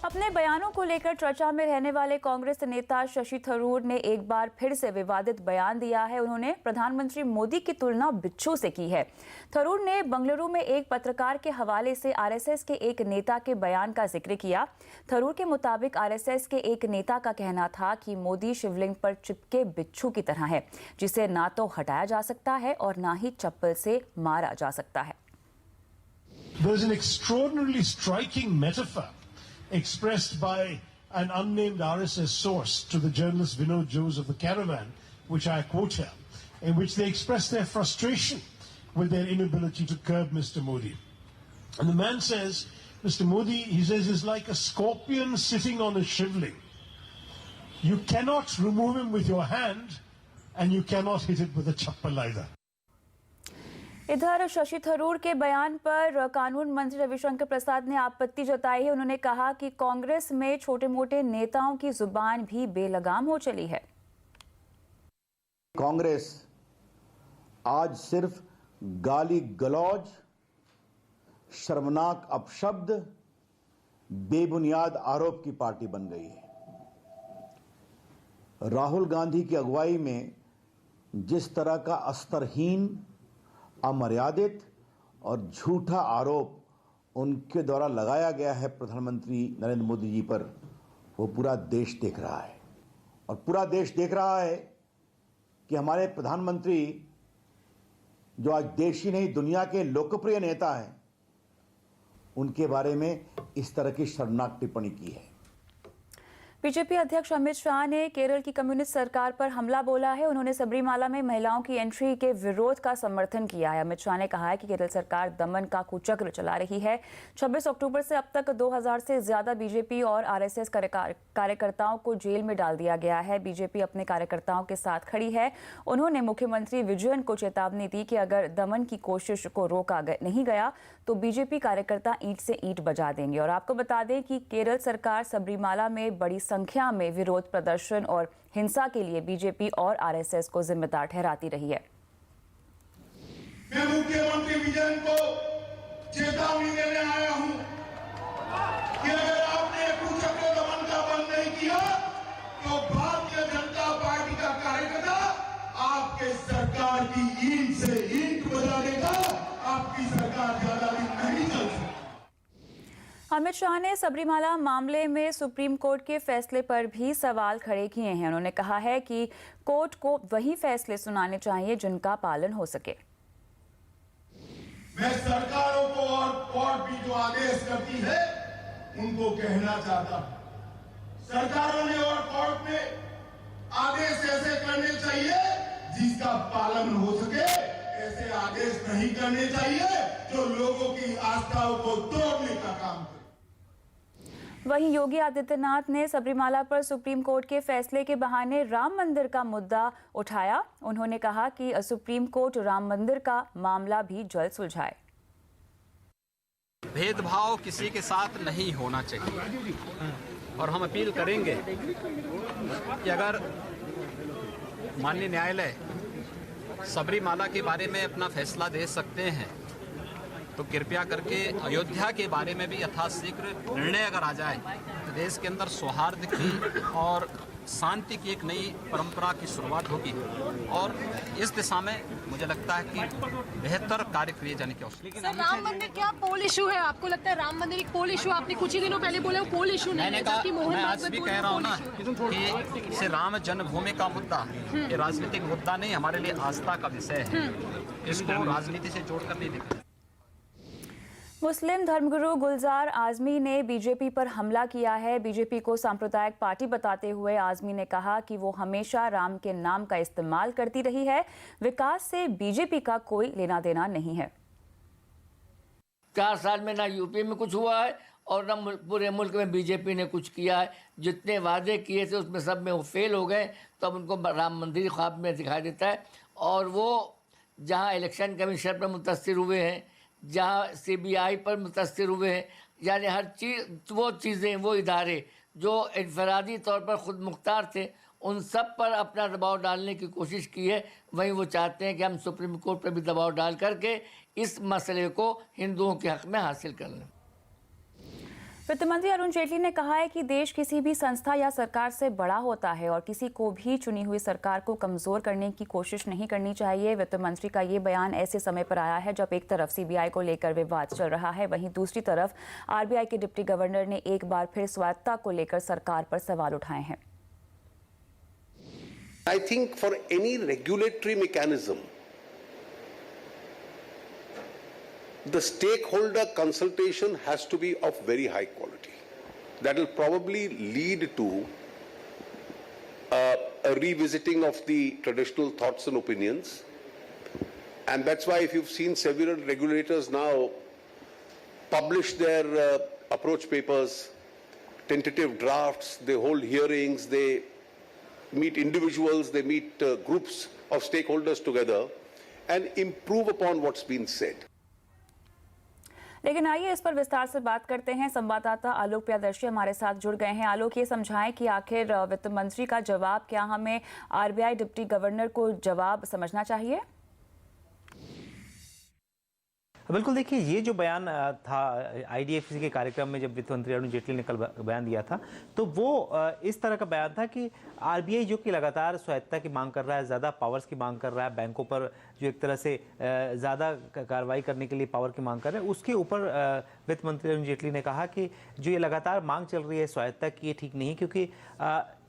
अपने बयानों को लेकर चर्चा में रहने वाले कांग्रेस नेता शशि थरूर ने एक बार फिर से विवादित बयान दिया है। उन्होंने प्रधानमंत्री मोदी की तुलना बिच्छू से की है। थरूर ने बंगलुरु में एक पत्रकार के हवाले से आरएसएस के एक नेता के बयान का जिक्र किया। थरूर के मुताबिक आरएसएस के एक नेता का कहना था कि मोदी शिवलिंग पर चिपके बिच्छू की तरह है, जिसे ना तो हटाया जा सकता है और ना ही चप्पल से मारा जा सकता है। There's an extraordinarily striking metaphor expressed by an unnamed RSS source to the journalist Vinod Jose of The Caravan, which I quote here, in which they express their frustration with their inability to curb Mr. Modi. And the man says, Mr. Modi, he says, is like a scorpion sitting on a shivling. You cannot remove him with your hand, and you cannot hit it with a chappal either. इधर शशि थरूर के बयान पर कानून मंत्री रविशंकर प्रसाद ने आपत्ति जताई है। उन्होंने कहा कि कांग्रेस में छोटे मोटे नेताओं की जुबान भी बेलगाम हो चली है। कांग्रेस आज सिर्फ गाली गलौज, शर्मनाक अपशब्द, बेबुनियाद आरोप की पार्टी बन गई है। राहुल गांधी की अगुवाई में जिस तरह का अस्तरहीन, अमर्यादित और झूठा आरोप उनके द्वारा लगाया गया है प्रधानमंत्री नरेंद्र मोदी जी पर, वो पूरा देश देख रहा है। और पूरा देश देख रहा है कि हमारे प्रधानमंत्री, जो आज देश ही नहीं दुनिया के लोकप्रिय नेता हैं, उनके बारे में इस तरह की शर्मनाक टिप्पणी की है। बीजेपी अध्यक्ष अमित शाह ने केरल की कम्युनिस्ट सरकार पर हमला बोला है। उन्होंने सबरीमाला में महिलाओं की एंट्री के विरोध का समर्थन किया है। अमित शाह ने कहा है कि केरल सरकार दमन का कुचक्र चला रही है। 26 अक्टूबर से अब तक 2000 से ज्यादा बीजेपी और आरएसएस कार्यकर्ताओं को जेल में डाल दिया गया है। बीजेपी अपने कार्यकर्ताओं के साथ खड़ी है। उन्होंने मुख्यमंत्री विजयन को चेतावनी दी कि अगर दमन की कोशिश को रोका नहीं गया तो बीजेपी कार्यकर्ता ईंट से ईंट बजा देंगे। और आपको बता दें कि केरल सरकार सबरीमाला में बड़ी संख्या में विरोध प्रदर्शन और हिंसा के लिए बीजेपी और आरएसएस को जिम्मेदार ठहराती रही है। मैं मुख्यमंत्री विजयन को चेतावनी देने आया हूं कि अगर आपने कुचक्र दमन का बंद नहीं किया तो भारतीय जनता पार्टी का कार्यकर्ता आपके सरकार की ईंट से ईंट बजा देगा। आपकी सरकार ज्यादा दिन नहीं चल सकती। अमित शाह ने सबरीमाला मामले में सुप्रीम कोर्ट के फैसले पर भी सवाल खड़े किए हैं। उन्होंने कहा है कि कोर्ट को वही फैसले सुनाने चाहिए जिनका पालन हो सके। मैं सरकारों को और कोर्ट भी जो आदेश करती है उनको कहना चाहता हूं, सरकारों ने और कोर्ट ने आदेश ऐसे करने चाहिए जिसका पालन हो सके। ऐसे आदेश नहीं करने चाहिए जो लोगों की आस्थाओं को तोड़ने का काम करे। वहीं योगी आदित्यनाथ ने सबरीमाला पर सुप्रीम कोर्ट के फैसले के बहाने राम मंदिर का मुद्दा उठाया। उन्होंने कहा कि सुप्रीम कोर्ट राम मंदिर का मामला भी जल्द सुलझाए। भेदभाव किसी के साथ नहीं होना चाहिए और हम अपील करेंगे कि अगर माननीय न्यायालय सबरीमाला के बारे में अपना फैसला दे सकते हैं तो कृपया करके अयोध्या के बारे में भी यथाशीघ्र निर्णय अगर आ जाए तो देश के अंदर सौहार्द की और शांति की एक नई परंपरा की शुरुआत होगी और इस दिशा में मुझे लगता है कि बेहतर कार्य किए जाने की आवश्यकता है। राम मंदिर क्या पोल इशू है? आपको लगता है राम मंदिर एक पोल इशू? आपने कुछ ही दिनों पहले बोला वो पोल इशू नहीं है। मैं आज भी कह रहा हूँ ना कि इसे राम जन्मभूमि का मुद्दा, ये राजनीतिक मुद्दा नहीं, हमारे लिए आस्था का विषय है। इसको राजनीति से जोड़कर नहीं देखा। मुस्लिम धर्मगुरु गुलजार आजमी ने बीजेपी पर हमला किया है। बीजेपी को सांप्रदायिक पार्टी बताते हुए आजमी ने कहा कि वो हमेशा राम के नाम का इस्तेमाल करती रही है। विकास से बीजेपी का कोई लेना देना नहीं है। 4 साल में ना यूपी में कुछ हुआ है और ना पूरे मुल्क में बीजेपी ने कुछ किया है। जितने वादे किए थे उसमें सब में वो फेल हो गए। तो अब उनको राम मंदिर ख्वाब में दिखाई देता है। और वो जहाँ इलेक्शन कमीशन पर मुतस्सिर हुए हैं, जहाँ सीबीआई पर मुतस्सिर हुए हैं, यानी हर चीज़, वो चीज़ें, वो इदारे जो इनफरादी तौर पर ख़ुद मुख्तार थे, उन सब पर अपना दबाव डालने की कोशिश की है। वहीं वो चाहते हैं कि हम सुप्रीम कोर्ट पर भी दबाव डाल करके इस मसले को हिंदुओं के हक़ में हासिल कर लें। वित्त मंत्री अरुण जेटली ने कहा है कि देश किसी भी संस्था या सरकार से बड़ा होता है और किसी को भी चुनी हुई सरकार को कमजोर करने की कोशिश नहीं करनी चाहिए। वित्त मंत्री का ये बयान ऐसे समय पर आया है जब एक तरफ सीबीआई को लेकर विवाद चल रहा है, वहीं दूसरी तरफ आरबीआई के डिप्टी गवर्नर ने एक बार फिर स्वायत्तता को लेकर सरकार पर सवाल उठाए हैं। I think for any regulatory mechanism, the stakeholder consultation has to be of very high quality. That will probably lead to a revisiting of the traditional thoughts and opinions. And that's why if you've seen several regulators now publish their approach papers, tentative drafts, they hold hearings, they meet individuals, they meet groups of stakeholders together and improve upon what's been said. लेकिन आइए इस पर विस्तार से बात करते हैं। संवाददाता आलोक प्रियदर्शी हमारे साथ जुड़ गए हैं। आलोक, ये समझाएं कि आखिर वित्त मंत्री का जवाब, क्या हमें आरबीआई डिप्टी गवर्नर को जवाब समझना चाहिए? बिल्कुल, देखिए ये जो बयान था आईडीएफसी के कार्यक्रम में जब वित्त मंत्री अरुण जेटली ने कल बयान दिया था, तो वो इस तरह का बयान था कि आरबीआई जो कि लगातार स्वायत्तता की मांग कर रहा है, ज़्यादा पावर्स की मांग कर रहा है, बैंकों पर जो एक तरह से ज़्यादा कार्रवाई करने के लिए पावर की मांग कर रहे हैं, उसके ऊपर वित्त मंत्री अरुण जेटली ने कहा कि जो ये लगातार मांग चल रही है स्वायत्तता की, ये ठीक नहीं है, क्योंकि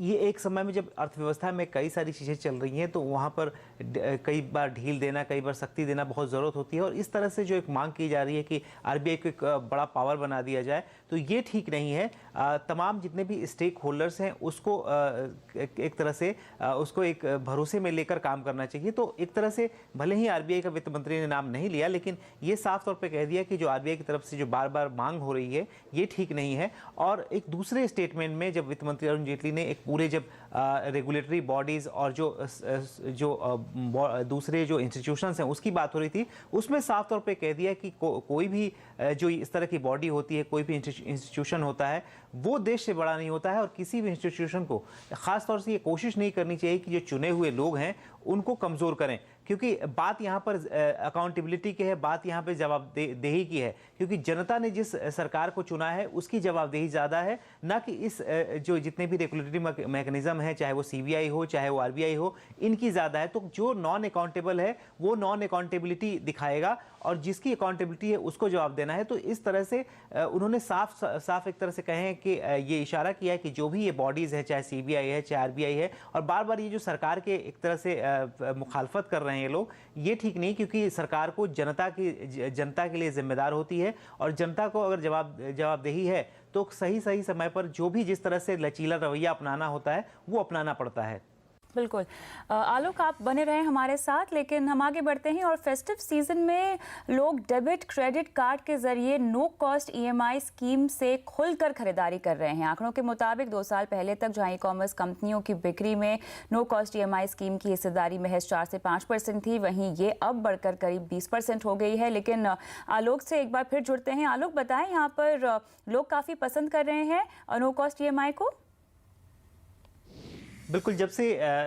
ये एक समय में जब अर्थव्यवस्था में कई सारी चीज़ें चल रही हैं तो वहाँ पर कई बार ढील देना, कई बार सख्ती देना बहुत ज़रूरत होती है। और इस तरह से जो एक मांग की जा रही है कि आरबीआई को एक बड़ा पावर बना दिया जाए, तो ये ठीक नहीं है। तमाम जितने भी स्टेक होल्डर्स हैं उसको एक तरह से उसको एक भरोसे में लेकर काम करना चाहिए। तो एक तरह से भले ही आरबीआई का वित्त मंत्री ने नाम नहीं लिया, लेकिन ये साफ तौर पे कह दिया कि जो आरबीआई की तरफ से जो बार बार मांग हो रही है ये ठीक नहीं है। और एक दूसरे स्टेटमेंट में जब वित्त मंत्री अरुण जेटली ने एक पूरे जब रेगुलेटरी बॉडीज और जो दूसरे जो इंस्टीट्यूशंस हैं उसकी बात हो रही थी, उसमें साफ तौर पे कह दिया कि कोई भी जो इस तरह की बॉडी होती है, कोई भी इंस्टीट्यूशन होता है, वो देश से बड़ा नहीं होता है। और किसी भी इंस्टीट्यूशन को खास तौर से ये कोशिश नहीं करनी चाहिए कि जो चुने हुए लोग हैं उनको कमज़ोर करें, क्योंकि बात यहाँ पर अकाउंटेबिलिटी की है, बात यहाँ पे जवाबदेही की है, क्योंकि जनता ने जिस सरकार को चुना है उसकी जवाबदेही ज़्यादा है, ना कि इस जो जितने भी रेगुलेटरी मैकेनिज्म है, चाहे वो सीबीआई हो चाहे वो आरबीआई हो, इनकी ज़्यादा है। तो जो नॉन अकाउंटेबल है वो नॉन अकाउंटेबिलिटी दिखाएगा और जिसकी अकाउंटेबिलिटी है उसको जवाब देना है। तो इस तरह से उन्होंने साफ एक तरह से कहे हैं कि ये इशारा किया है कि जो भी ये बॉडीज़ है, चाहे सीबीआई है चाहे आरबीआई है, और बार बार ये जो सरकार के एक तरह से मुखालफत कर रहे हैं ये लोग, ये ठीक नहीं, क्योंकि सरकार को जनता के लिए जिम्मेदार होती है और जनता को अगर जवाबदेही है तो सही समय पर जो भी जिस तरह से लचीला रवैया अपनाना होता है वो अपनाना पड़ता है। बिल्कुल आलोक, आप बने रहें हमारे साथ, लेकिन हम आगे बढ़ते हैं। और फेस्टिव सीजन में लोग डेबिट क्रेडिट कार्ड के जरिए नो कॉस्ट ईएमआई स्कीम से खुलकर खरीदारी कर रहे हैं। आंकड़ों के मुताबिक 2 साल पहले तक जहां ई कॉमर्स कंपनियों की बिक्री में नो कॉस्ट ईएमआई स्कीम की हिस्सेदारी महज 4 से 5% थी, वहीं ये अब बढ़कर करीब 20% हो गई है। लेकिन आलोक से एक बार फिर जुड़ते हैं। आलोक, बताएं, यहाँ पर लोग काफ़ी पसंद कर रहे हैं नो कॉस्ट ईएमआई को। बिल्कुल, जब से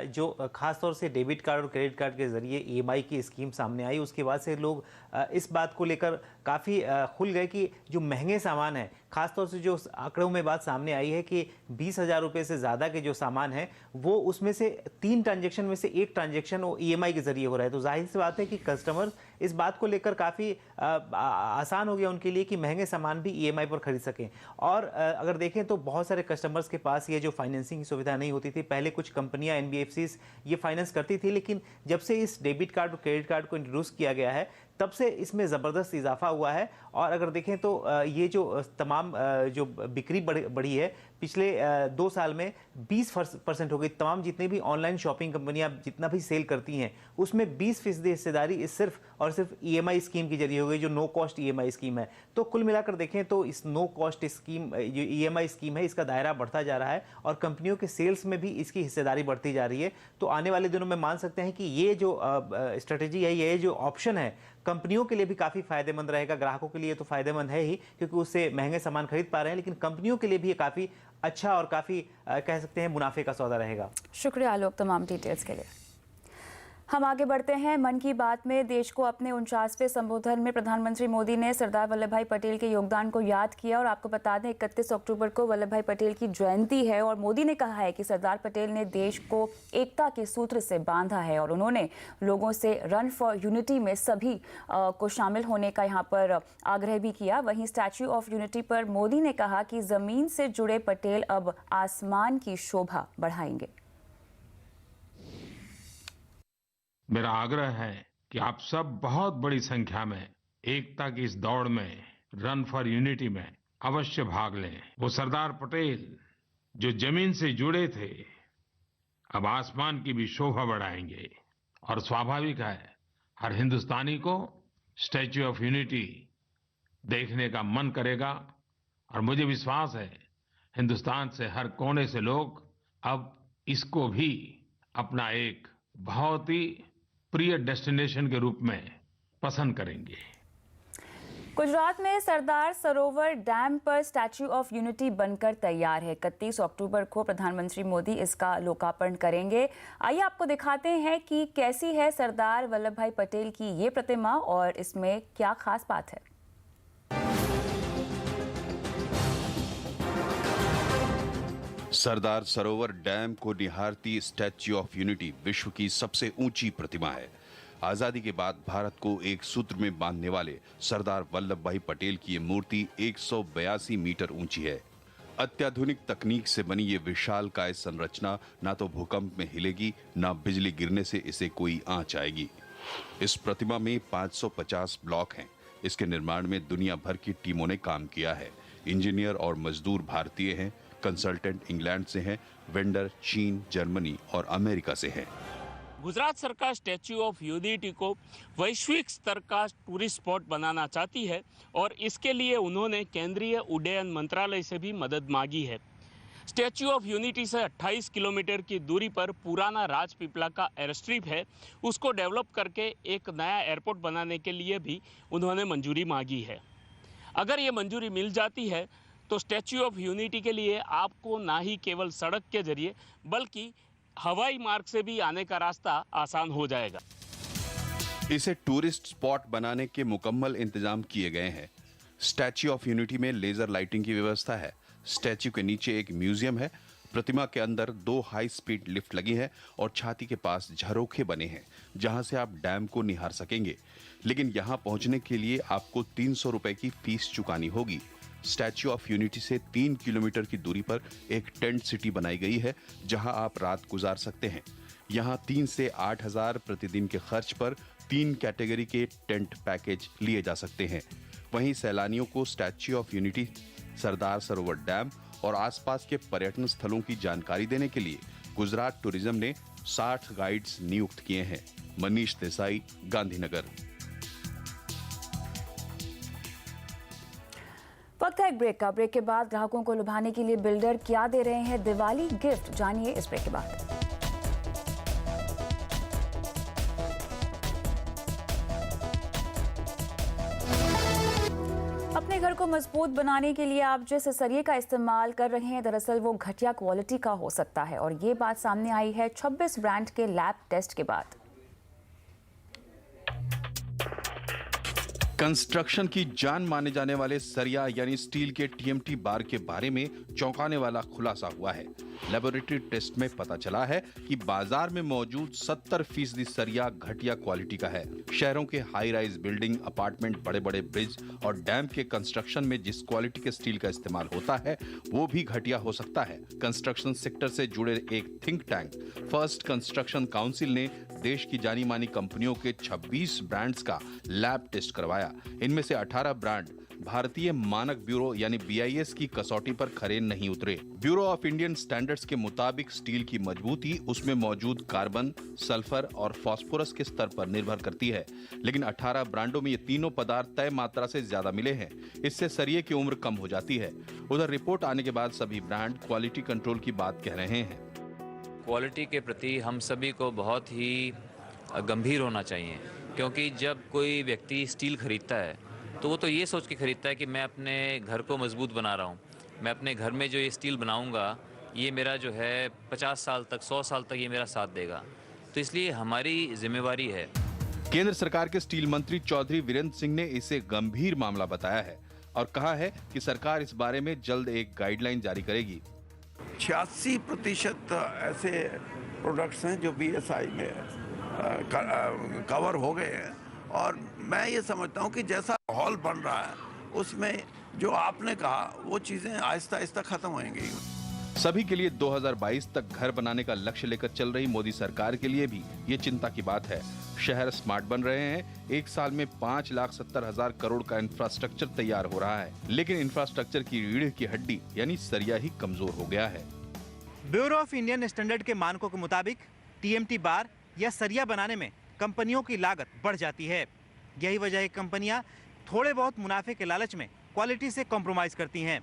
जो खास तौर से डेबिट कार्ड और क्रेडिट कार्ड के जरिए ईएमआई की स्कीम सामने आई, उसके बाद से लोग इस बात को लेकर काफ़ी खुल गए कि जो महंगे सामान है, खासतौर से जो आंकड़ों में बात सामने आई है कि 20,000 रुपये से ज़्यादा के जो सामान है वो उसमें से 3 ट्रांजैक्शन में से 1 ट्रांजैक्शन वो ईएमआई के जरिए हो रहा है। तो जाहिर सी बात है कि कस्टमर इस बात को लेकर काफ़ी आसान हो गया उनके लिए कि महंगे सामान भी ईएमआई पर खरीद सकें। और अगर देखें तो बहुत सारे कस्टमर्स के पास ये जो फाइनेंसिंग की सुविधा नहीं होती थी। पहले कुछ कंपनियां एनबीएफसीज ये फाइनेंस करती थी, लेकिन जब से इस डेबिट कार्ड और क्रेडिट कार्ड को इंट्रोड्यूस किया गया है तब से इसमें ज़बरदस्त इजाफा हुआ है। और अगर देखें तो ये जो तमाम जो बिक्री बढ़ी है पिछले 2 साल में 20% हो गई। तमाम जितनी भी ऑनलाइन शॉपिंग कंपनियां जितना भी सेल करती हैं उसमें 20% हिस्सेदारी इस सिर्फ और सिर्फ ईएमआई स्कीम के जरिए हो गई, जो नो कॉस्ट ईएमआई स्कीम है। तो कुल मिलाकर देखें तो इस नो कॉस्ट स्कीम, जो ईएमआई स्कीम है, इसका दायरा बढ़ता जा रहा है और कंपनियों के सेल्स में भी इसकी हिस्सेदारी बढ़ती जा रही है। तो आने वाले दिनों में मान सकते हैं कि ये जो स्ट्रेटेजी है, ये जो ऑप्शन है, कंपनियों के लिए भी काफ़ी फायदेमंद रहेगा। ग्राहकों के लिए तो फायदेमंद है ही, क्योंकि उससे महंगे सामान खरीद पा रहे हैं, लेकिन कंपनियों के लिए भी ये काफ़ी अच्छा और काफ़ी कह सकते हैं मुनाफे का सौदा रहेगा। शुक्रिया आलोक तमाम डिटेल्स के लिए। हम आगे बढ़ते हैं। मन की बात में देश को अपने 49वें संबोधन में प्रधानमंत्री मोदी ने सरदार वल्लभ भाई पटेल के योगदान को याद किया और आपको बता दें 31 अक्टूबर को वल्लभ भाई पटेल की जयंती है और मोदी ने कहा है कि सरदार पटेल ने देश को एकता के सूत्र से बांधा है और उन्होंने लोगों से रन फॉर यूनिटी में सभी को शामिल होने का यहाँ पर आग्रह भी किया। वहीं स्टैच्यू ऑफ यूनिटी पर मोदी ने कहा कि जमीन से जुड़े पटेल अब आसमान की शोभा बढ़ाएंगे। मेरा आग्रह है कि आप सब बहुत बड़ी संख्या में एकता की इस दौड़ में रन फॉर यूनिटी में अवश्य भाग लें। वो सरदार पटेल जो जमीन से जुड़े थे अब आसमान की भी शोभा बढ़ाएंगे और स्वाभाविक है हर हिंदुस्तानी को स्टैच्यू ऑफ यूनिटी देखने का मन करेगा और मुझे विश्वास है हिंदुस्तान से हर कोने से लोग अब इसको भी अपना एक बहुत ही प्रिय डेस्टिनेशन के रूप में पसंद करेंगे। गुजरात में सरदार सरोवर डैम पर स्टैच्यू ऑफ यूनिटी बनकर तैयार है। 31 अक्टूबर को प्रधानमंत्री मोदी इसका लोकार्पण करेंगे। आइए आपको दिखाते हैं कि कैसी है सरदार वल्लभ भाई पटेल की ये प्रतिमा और इसमें क्या खास बात है। सरदार सरोवर डैम को निहारती स्टैच्यू ऑफ यूनिटी विश्व की सबसे ऊंची प्रतिमा है। आजादी के बाद भारत को एक सूत्र में बांधने वाले सरदार वल्लभ भाई पटेल की ये मूर्ति 182 मीटर ऊंची है। अत्याधुनिक तकनीक से बनी ये विशालकाय संरचना ना तो भूकंप में हिलेगी ना बिजली गिरने से इसे कोई आंच आएगी। इस प्रतिमा में 550 ब्लॉक हैं। इसके निर्माण में दुनिया भर की टीमों ने काम किया है। इंजीनियर और मजदूर भारतीय हैं, कंसल्टेंट इंग्लैंड से हैं, वेंडर चीन, जर्मनी और अमेरिका से हैं। गुजरात सरकार स्टैच्यू ऑफ यूनिटी को वैश्विक स्तर का टूरिस्ट स्पॉट बनाना चाहती है और इसके लिए उन्होंने केंद्रीय उड्डयन मंत्रालय से भी मदद मांगी है। स्टैच्यू ऑफ यूनिटी से 28 किलोमीटर की दूरी पर पुराना राजपीपला का एयरस्ट्रिप है, उसको डेवलप करके एक नया एयरपोर्ट बनाने के लिए भी उन्होंने मंजूरी मांगी है। अगर ये मंजूरी मिल जाती है तो स्टैच्यू ऑफ यूनिटी के लिए आपको ना ही केवल सड़क के जरिए बल्कि हवाई मार्ग से भी आने का रास्ता आसान हो जाएगा। इसे टूरिस्ट स्पॉट बनाने के मुकम्मल इंतजाम किए गए हैं। स्टैच्यू ऑफ यूनिटी में लेजर लाइटिंग की व्यवस्था है। स्टैच्यू के नीचे एक म्यूजियम है। प्रतिमा के अंदर 2 हाई स्पीड लिफ्ट लगी है और छाती के पास झरोखे बने हैं जहां से आप डैम को निहार सकेंगे। लेकिन यहां पहुंचने के लिए आपको 300 रुपए की फीस चुकानी होगी। स्टैच्यू ऑफ यूनिटी से 3 किलोमीटर की दूरी पर एक टेंट सिटी बनाई गई है जहां आप रात गुजार सकते हैं। यहां 3 से 8,000 प्रतिदिन के खर्च पर 3 कैटेगरी के टेंट पैकेज लिए जा सकते हैं। वहीं सैलानियों को statue of unity, Sardar Sarovar dam और आसपास के पर्यटन स्थलों की जानकारी देने के लिए गुजरात टूरिज्म ने 60 गाइड्स नियुक्त किए हैं। मनीष देसाई, गांधीनगर। वक्त है एक ब्रेक का। ब्रेक के बाद ग्राहकों को लुभाने के लिए बिल्डर क्या दे रहे हैं दिवाली गिफ्ट, जानिए इस ब्रेक के बाद। अपने घर को मजबूत बनाने के लिए आप जिस सरिये का इस्तेमाल कर रहे हैं दरअसल वो घटिया क्वालिटी का हो सकता है और ये बात सामने आई है 26 ब्रांड के लैब टेस्ट के बाद। कंस्ट्रक्शन की जान माने जाने वाले सरिया यानी स्टील के टीएमटी बार के बारे में चौंकाने वाला खुलासा हुआ है। लेबोरेटरी टेस्ट में पता चला है कि बाजार में मौजूद 70% सरिया घटिया क्वालिटी का है। शहरों के हाई राइज बिल्डिंग, अपार्टमेंट, बड़े बड़े ब्रिज और डैम के कंस्ट्रक्शन में जिस क्वालिटी के स्टील का इस्तेमाल होता है वो भी घटिया हो सकता है। कंस्ट्रक्शन सेक्टर से जुड़े एक think tank first construction council ने देश की जानी मानी कंपनियों के 26 ब्रांड्स का लैब टेस्ट करवाया। इनमें से 18 ब्रांड भारतीय मानक ब्यूरो यानी BIS की कसौटी पर खरे नहीं उतरे। ब्यूरो ऑफ इंडियन स्टैंडर्ड्स के मुताबिक स्टील की मजबूती उसमें मौजूद कार्बन, सल्फर और फास्फोरस के स्तर पर निर्भर करती है। लेकिन 18 ब्रांडों में ये तीनों पदार्थ तय मात्रा से ज्यादा मिले हैं। इससे सरिये की उम्र कम हो जाती है। उधर रिपोर्ट आने के बाद सभी ब्रांड क्वालिटी कंट्रोल की बात कह रहे हैं। क्वालिटी के प्रति हम सभी को बहुत ही गंभीर होना चाहिए, क्योंकि जब कोई व्यक्ति स्टील खरीदता है तो वो तो ये सोच के खरीदता है कि मैं अपने घर को मजबूत बना रहा हूँ, मैं अपने घर में जो ये स्टील बनाऊँगा ये मेरा जो है 50 साल तक, 100 साल तक ये मेरा साथ देगा। तो इसलिए हमारी जिम्मेवारी है। केंद्र सरकार के स्टील मंत्री चौधरी वीरेंद्र सिंह ने इसे गंभीर मामला बताया है और कहा है कि सरकार इस बारे में जल्द एक गाइडलाइन जारी करेगी। 86% ऐसे प्रोडक्ट्स हैं जो BSI में कवर हो गए हैं और मैं ये समझता हूँ कि जैसा माहौल बन रहा है उसमें जो आपने कहा वो चीज़ें आहिस्ता आहिस्ता खत्म होंगी। सभी के लिए 2022 तक घर बनाने का लक्ष्य लेकर चल रही मोदी सरकार के लिए भी ये चिंता की बात है। शहर स्मार्ट बन रहे हैं, एक साल में 5,70,000 करोड़ का इंफ्रास्ट्रक्चर तैयार हो रहा है, लेकिन इंफ्रास्ट्रक्चर की रीढ़ की हड्डी यानी सरिया ही कमजोर हो गया है। ब्यूरो ऑफ इंडियन स्टैंडर्ड के मानकों के मुताबिक TMT बार या सरिया बनाने में कंपनियों की लागत बढ़ जाती है। यही वजह है कंपनियां थोड़े बहुत मुनाफे के लालच में क्वालिटी से कॉम्प्रोमाइज करती हैं,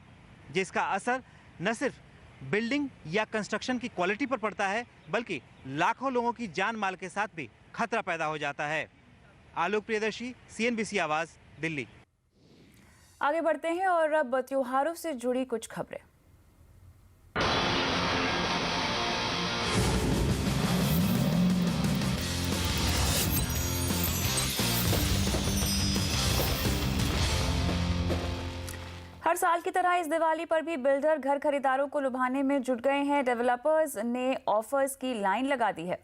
जिसका असर न सिर्फ बिल्डिंग या कंस्ट्रक्शन की क्वालिटी पर पड़ता है बल्कि लाखों लोगों की जान माल के साथ भी खतरा पैदा हो जाता है। आलोक प्रियदर्शी, CNBC आवाज, दिल्ली। आगे बढ़ते हैं और अब त्योहारों से जुड़ी कुछ खबरें। हर साल की तरह इस दिवाली पर भी बिल्डर घर खरीदारों को लुभाने में जुट गए हैं। डेवलपर्स ने ऑफर्स की लाइन लगा दी है।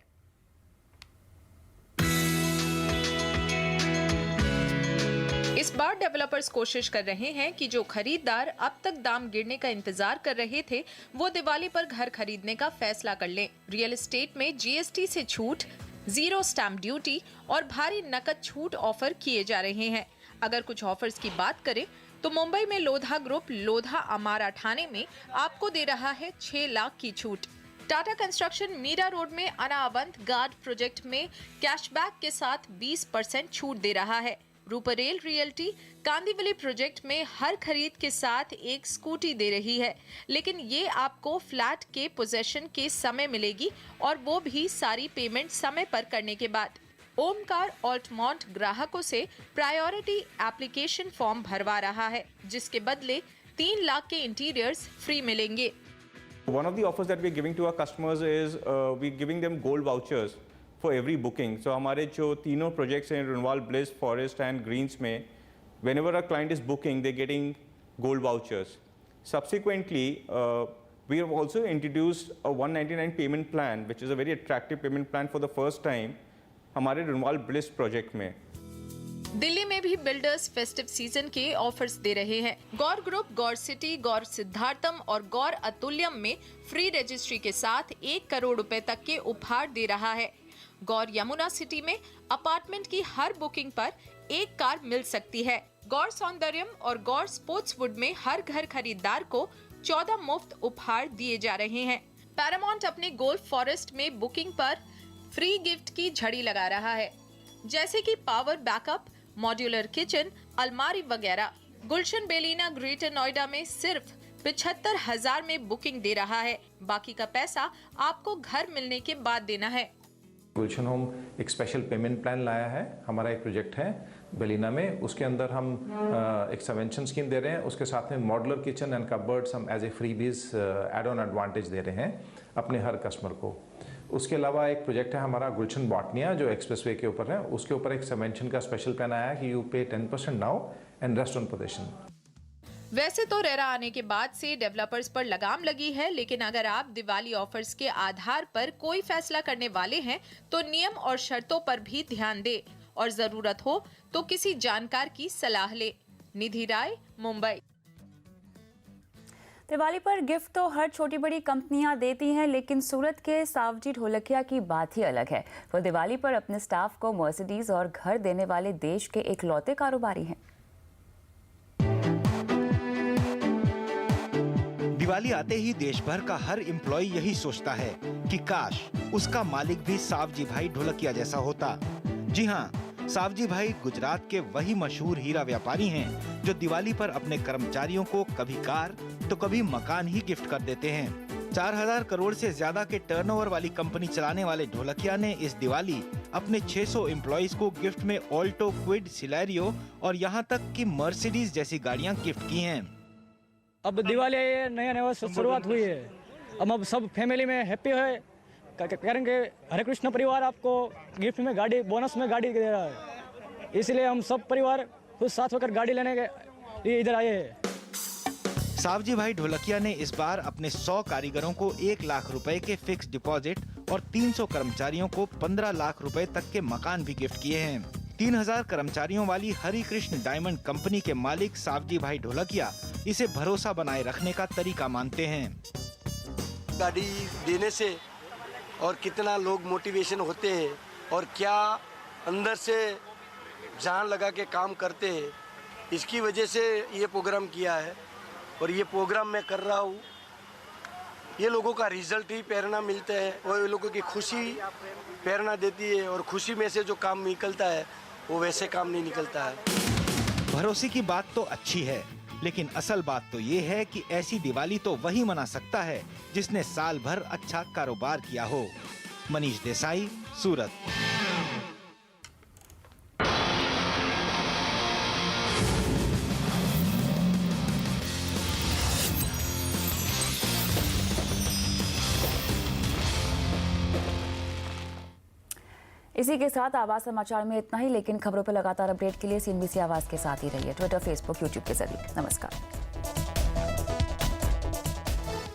इस बार डेवलपर्स कोशिश कर रहे हैं कि जो खरीदार अब तक दाम गिरने का इंतजार कर रहे थे वो दिवाली पर घर खरीदने का फैसला कर लें। रियल एस्टेट में GST से छूट, 0 स्टैंप ड्यूटी और भारी नकद छूट ऑफर किए जा रहे हैं। अगर कुछ ऑफर्स की बात करें तो मुंबई में लोधा ग्रुप लोधा अमारा ठाणे में आपको दे रहा है 6 लाख की छूट। टाटा कंस्ट्रक्शन मीरा रोड में अनावंत गार्ड प्रोजेक्ट में कैशबैक के साथ 20% छूट दे रहा है। रूपरेल रियल्टी कांदिवली प्रोजेक्ट में हर खरीद के साथ एक स्कूटी दे रही है, लेकिन ये आपको फ्लैट के पोजेशन के समय मिलेगी और वो भी सारी पेमेंट समय पर करने के बाद। ओमकार ऑल्टमॉन्ट ग्राहकों से प्रायोरिटी एप्लीकेशन फॉर्म भरवा रहा है, जिसके बदले 3 लाख के इंटीरियर्स फ्री मिलेंगे। One of the offers that we are giving to our customers is we giving them gold vouchers for every booking. So हमारे जो तीनों projects हैं Runwal, Bliss, Forest and Greens में, whenever a client is booking, they're getting gold vouchers. Subsequently, we have also introduced a 199 payment plan, which is a very attractive payment plan for the first time. हमारे Runwal bliss project में। दिल्ली में भी builders festive season के offers दे रहे हैं। गौर group गौर city, गौर सिद्धार्थम और गौर अतुल्यम में free registry के साथ 1 करोड़ रुपए तक के उपहार दे रहा है। गौर यमुना सिटी में अपार्टमेंट की हर बुकिंग पर 1 कार मिल सकती है। गौर सौंदर्यम और गौर स्पोर्ट्सवुड में हर घर खरीदार को 14 मुफ्त उपहार दिए जा रहे हैं। पैरामाउंट अपने गोल्फ फॉरेस्ट में बुकिंग पर फ्री गिफ्ट की झड़ी लगा रहा है, जैसे कि पावर बैकअप, मॉड्यूलर किचन, अलमारी वगैरह। गुलशन बेलिना ग्रेटर नोएडा में सिर्फ 75,000 में बुकिंग दे रहा है, बाकी का पैसा आपको घर मिलने के बाद देना है। गुलशन होम एक स्पेशल पेमेंट प्लान लाया है। हमारा एक प्रोजेक्ट है बेलिना में, उसके अंदर हम एक सबवेंशन स्कीम दे रहे हैं, उसके साथ में मॉडुलर किचन एंड कबर्ड्स हम as a freebies add on advantage दे रहे हैं अपने हर कस्टमर को। उसके अलावा एक प्रोजेक्ट है हमारा गुलशन बॉटनिया जो एक्सप्रेसवे के ऊपर है, उसके ऊपर एक सबवेंशन का स्पेशल प्लान आया है कि यू पे 10% now and rest on position. वैसे तो रेरा आने के बाद से डेवलपर्स पर लगाम लगी है, लेकिन अगर आप दिवाली ऑफर्स के आधार पर कोई फैसला करने वाले हैं तो नियम और शर्तों पर भी ध्यान दें और जरूरत हो तो किसी जानकार की सलाह ले। निधि राय, मुंबई। दिवाली पर गिफ्ट तो हर छोटी बड़ी कंपनियां देती हैं, लेकिन सूरत के सावजी ढोलकिया की बात ही अलग है। वो दिवाली पर अपने स्टाफ को मर्सिडीज और घर देने वाले देश के इकलौते कारोबारी हैं। दिवाली आते ही देश भर का हर एम्प्लॉय यही सोचता है कि काश उसका मालिक भी सावजी भाई ढोलकिया जैसा होता। जी हाँ, सावजी भाई गुजरात के वही मशहूर हीरा व्यापारी हैं जो दिवाली पर अपने कर्मचारियों को कभी कार तो कभी मकान ही गिफ्ट कर देते हैं। 4,000 करोड़ से ज्यादा के टर्नओवर वाली कंपनी चलाने वाले ढोलकिया ने इस दिवाली अपने 600 एम्प्लॉइज को गिफ्ट में ऑल्टो, क्विड, सिलेरियो और यहाँ तक कि मर्सिडीज जैसी गाड़ियाँ गिफ्ट की हैं। अब दिवाली नया शुरुआत हुई है, अब सब फैमिली में हैप्पी है करेंगे। हरे कृष्ण परिवार आपको गिफ्ट में गाड़ी, बोनस में गाड़ी दे रहा है, इसलिए हम सब परिवार खुद साथ होकर गाड़ी लेने के लिए इधर आए हैं। सावजी भाई ढोलकिया ने इस बार अपने 100 कारीगरों को 1 लाख रुपए के फिक्स डिपॉजिट और 300 कर्मचारियों को 15 लाख रुपए तक के मकान भी गिफ्ट किए हैं। 3000 कर्मचारियों वाली हरि कृष्ण डायमंड कंपनी के मालिक सावजी भाई ढोलकिया इसे भरोसा बनाए रखने का तरीका मानते हैं। गाड़ी देने से और कितना लोग मोटिवेशन होते हैं और क्या अंदर से जान लगा के काम करते हैं, इसकी वजह से ये प्रोग्राम किया है और ये प्रोग्राम मैं कर रहा हूँ। ये लोगों का रिजल्ट ही प्रेरणा मिलता है और ये लोगों की खुशी प्रेरणा देती है और खुशी में से जो काम निकलता है वो वैसे काम नहीं निकलता है। भरोसे की बात तो अच्छी है, लेकिन असल बात तो ये है कि ऐसी दिवाली तो वही मना सकता है जिसने साल भर अच्छा कारोबार किया हो। मनीष देसाई, सूरत। इसी के साथ आवाज समाचार में इतना ही, लेकिन खबरों पर लगातार अपडेट के लिए CNBC आवाज के साथ ही रहिए, ट्विटर, फेसबुक, यूट्यूब के जरिए। नमस्कार।